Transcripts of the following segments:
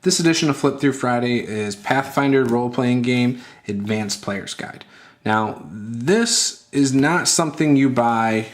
This edition of Flip Through Friday is Pathfinder Role-Playing Game Advanced Player's Guide. Now, this is not something you buy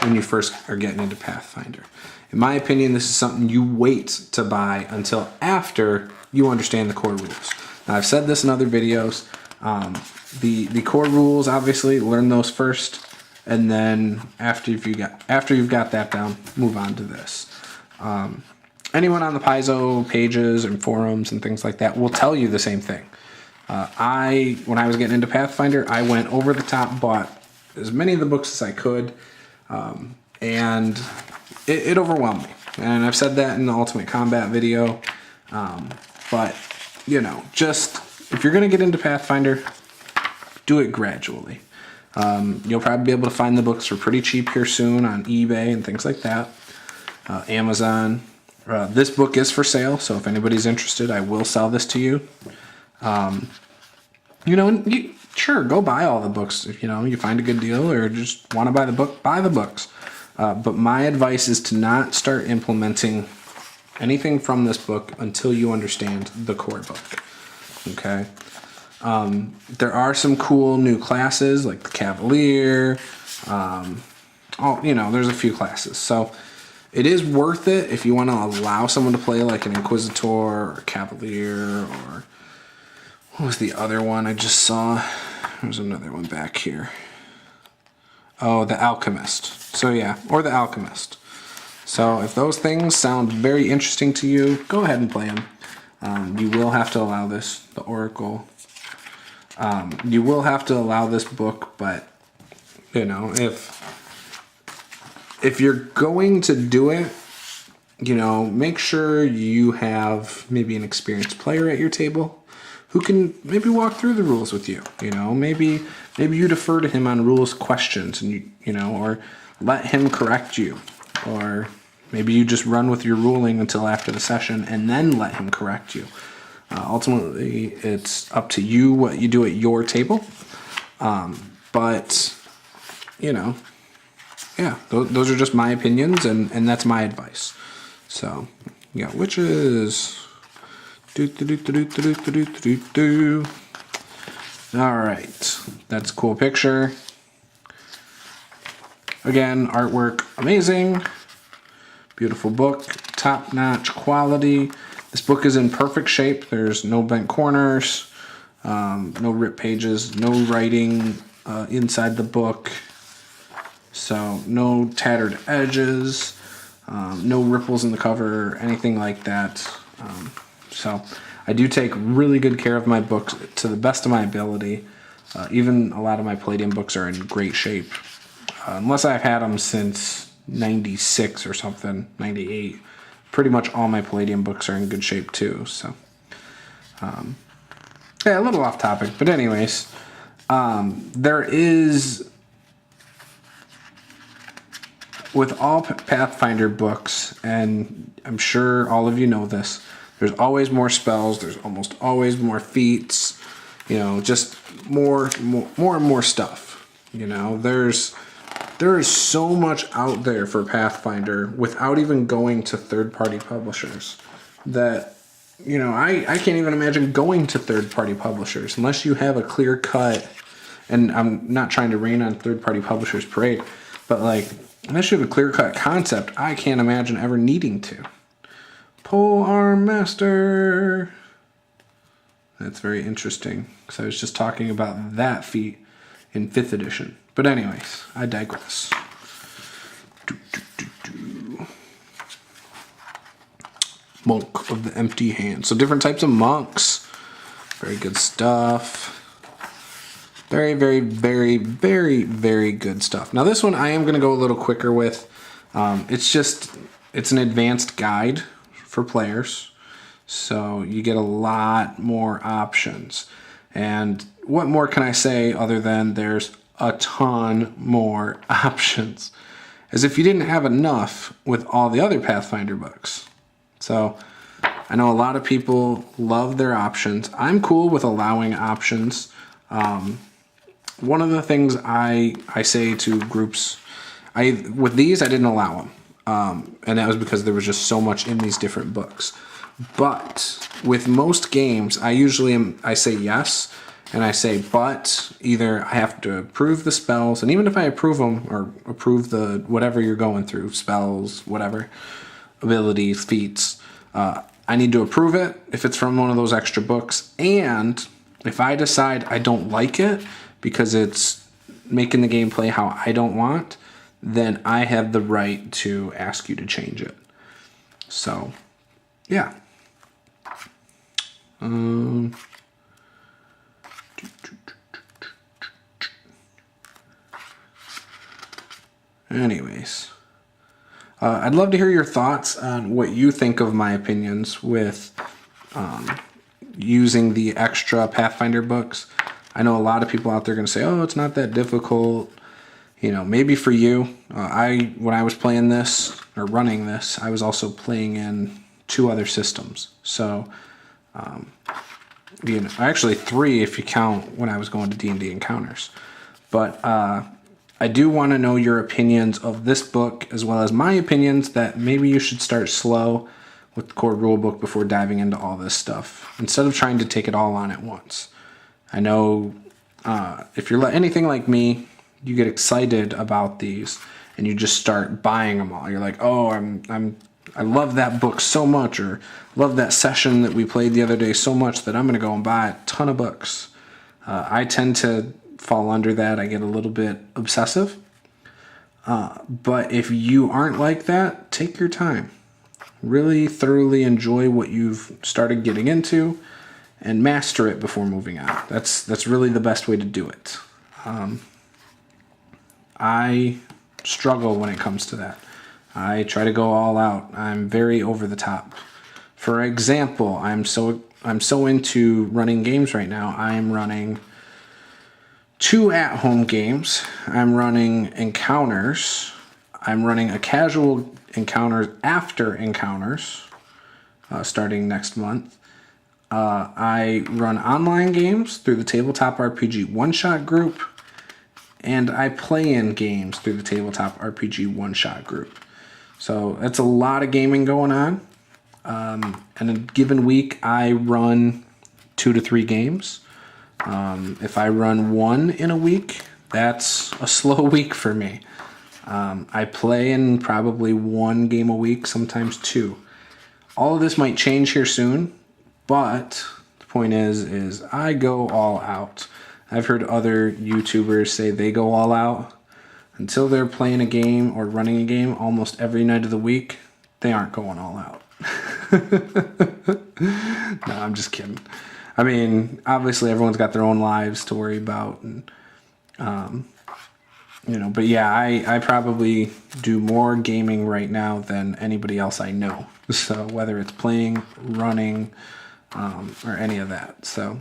when you first are getting into Pathfinder. In my opinion, this is something you wait to buy until after you understand the core rules. Now, I've said this in other videos. The core rules, obviously, learn those first, and then after you've got that down, move on to this. Anyone on the Paizo pages and forums and things like that will tell you the same thing. When I was getting into Pathfinder, I went over the top, bought as many of the books as I could, and it overwhelmed me. And I've said that in the Ultimate Combat video, but, you know, just, if you're going to get into Pathfinder, do it gradually. You'll probably be able to find the books for pretty cheap here soon on eBay and things like that, Amazon. This book is for sale, so if anybody's interested, I will sell this to you. You know, sure, go buy all the books. If, you know, you find a good deal or just want to buy the book, buy the books. But my advice is to not start implementing anything from this book until you understand the core book. Okay? There are some cool new classes like the Cavalier. You know, there's a few classes. So it is worth it if you want to allow someone to play like an Inquisitor or a Cavalier, or what was the other one I just saw? There's another one back here. Oh, the Alchemist. So yeah, or the Alchemist. So if those things sound very interesting to you, go ahead and play them. You will have to allow this, the Oracle. You will have to allow this book, but you know, if you're going to do it, you know, make sure you have maybe an experienced player at your table who can maybe walk through the rules with you. You know, maybe you defer to him on rules questions, and you know, or let him correct you, or maybe you just run with your ruling until after the session and then let him correct you. Ultimately, it's up to you what you do at your table, but you know. Yeah, those are just my opinions, and that's my advice. So, yeah, witches. All right, that's a cool picture. Again, artwork amazing. Beautiful book, top-notch quality. This book is in perfect shape. There's no bent corners, no ripped pages, no writing inside the book. So no tattered edges, no ripples in the cover, anything like that. So I do take really good care of my books to the best of my ability. Even a lot of my Palladium books are in great shape. Unless I've had them since 96 or something, 98. Pretty much all my Palladium books are in good shape too. So yeah, a little off topic, but anyways, there is, with all Pathfinder books, and I'm sure all of you know this, there's always more spells, there's almost always more feats, you know, just more and more stuff. You know, there is so much out there for Pathfinder without even going to third-party publishers that, you know, I can't even imagine going to third-party publishers unless you have a clear cut, and I'm not trying to rain on third-party publishers' parade, but like, unless you have a clear-cut concept, I can't imagine ever needing to. Pole Arm Master. That's very interesting, because I was just talking about that feat in 5th edition. But anyways, I digress. Monk of the Empty Hand. So different types of monks. Very good stuff. Very, very, very, very, very good stuff. Now this one I am going to go a little quicker with. It's an advanced guide for players. So you get a lot more options. And what more can I say other than there's a ton more options? As if you didn't have enough with all the other Pathfinder books. So I know a lot of people love their options. I'm cool with allowing options. One of the things I say to groups, with these I didn't allow them, and that was because there was just so much in these different books. But with most games, I say yes, and I say but. Either I have to approve the spells, and even if I approve them, or approve the whatever you're going through, spells, whatever, abilities, feats, I need to approve it if it's from one of those extra books. And if I decide I don't like it because it's making the game play how I don't want, then I have the right to ask you to change it. So, yeah. Anyways, I'd love to hear your thoughts on what you think of my opinions with using the extra Pathfinder books. I know a lot of people out there are going to say, oh, it's not that difficult. You know, maybe for you. When I was playing this, or running this, I was also playing in 2 other systems. So, actually 3 if you count when I was going to D&D Encounters. But I do want to know your opinions of this book, as well as my opinions that maybe you should start slow with the core rulebook before diving into all this stuff, instead of trying to take it all on at once. I know if you're anything like me, you get excited about these and you just start buying them all. You're like, oh, I love that book so much, or love that session that we played the other day so much that I'm going to go and buy a ton of books. I tend to fall under that. I get a little bit obsessive. But if you aren't like that, take your time. Really thoroughly enjoy what you've started getting into and master it before moving on. That's really the best way to do it. I struggle when it comes to that. I try to go all out. I'm very over the top. For example, I'm so into running games right now. I'm running 2 at-home games. I'm running encounters. I'm running a casual encounters after encounters, starting next month. I run online games through the Tabletop RPG one-shot group, and I play in games through the Tabletop RPG one-shot group. So that's a lot of gaming going on. In a given week, I run 2 to 3 games. If I run 1 in a week, that's a slow week for me. I play in probably 1 game a week, sometimes 2. All of this might change here soon, but the point is I go all out. I've heard other YouTubers say they go all out. Until they're playing a game or running a game almost every night of the week, they aren't going all out. No, I'm just kidding. I mean, obviously everyone's got their own lives to worry about, and but yeah, I probably do more gaming right now than anybody else I know. So whether it's playing, running, or any of that. So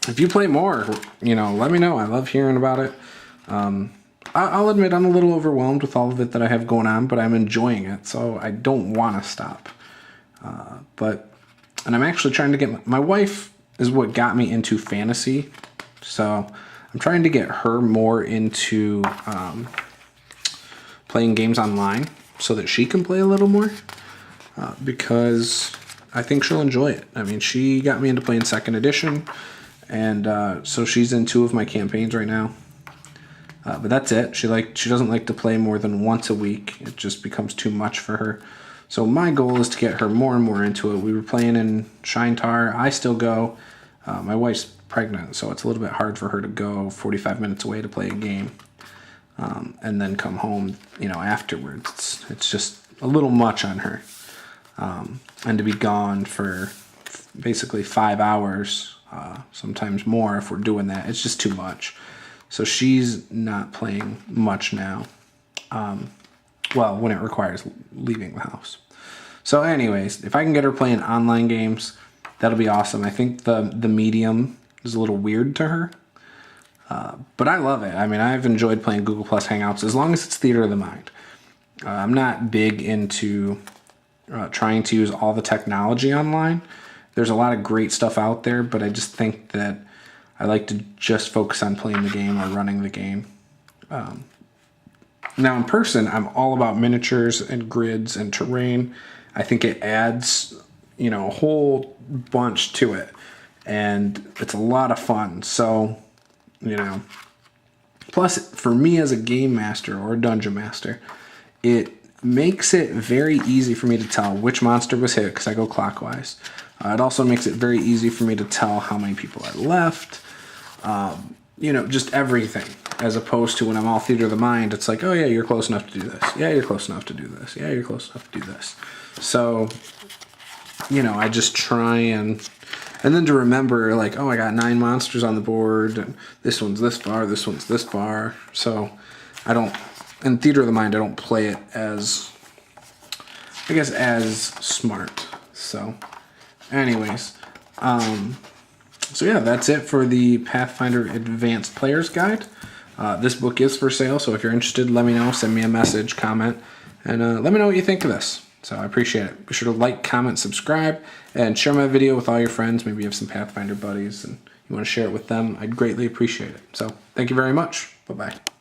if you play more, let me know. I love hearing about it. I'll admit I'm a little overwhelmed with all of it that I have going on, but I'm enjoying it, so I don't want to stop. And I'm actually trying to get my wife is what got me into fantasy, so I'm trying to get her more into playing games online so that she can play a little more, because I think she'll enjoy it. I mean, she got me into playing 2nd edition, and so she's in 2 of my campaigns right now. But that's it. She doesn't like to play more than once a week. It just becomes too much for her. So my goal is to get her more and more into it. We were playing in Shintar. I still go. My wife's pregnant, so it's a little bit hard for her to go 45 minutes away to play a game, and then come home, afterwards. It's just a little much on her. And to be gone for basically 5 hours, sometimes more if we're doing that, it's just too much. So she's not playing much now. When it requires leaving the house. So anyways, if I can get her playing online games, that'll be awesome. I think the medium is a little weird to her. But I love it. I mean, I've enjoyed playing Google Plus Hangouts as long as it's theater of the mind. I'm not big into trying to use all the technology online. There's a lot of great stuff out there, but I just think that I like to just focus on playing the game or running the game. Now in person, I'm all about miniatures and grids and terrain. I think it adds you know, a whole bunch to it, and it's a lot of fun. So, you know, plus for me as a game master or a dungeon master, it makes it very easy for me to tell which monster was hit because I go clockwise. It also makes it very easy for me to tell how many people are left. You know, just everything, as opposed to when I'm all theater of the mind, it's like, oh yeah, you're close enough to do this. Yeah, you're close enough to do this. Yeah, you're close enough to do this. So, you know, I just try and then to remember, like, oh, I got 9 monsters on the board, and this one's this far, this one's this far. So I don't, in theater of the mind, I don't play it as, I guess, as smart. So anyways, so yeah, that's it for the Pathfinder Advanced Player's Guide. This book is for sale, so if you're interested, let me know. Send me a message, comment, and let me know what you think of this. So I appreciate it. Be sure to like, comment, subscribe, and share my video with all your friends. Maybe you have some Pathfinder buddies and you want to share it with them. I'd greatly appreciate it. So thank you very much. Bye-bye.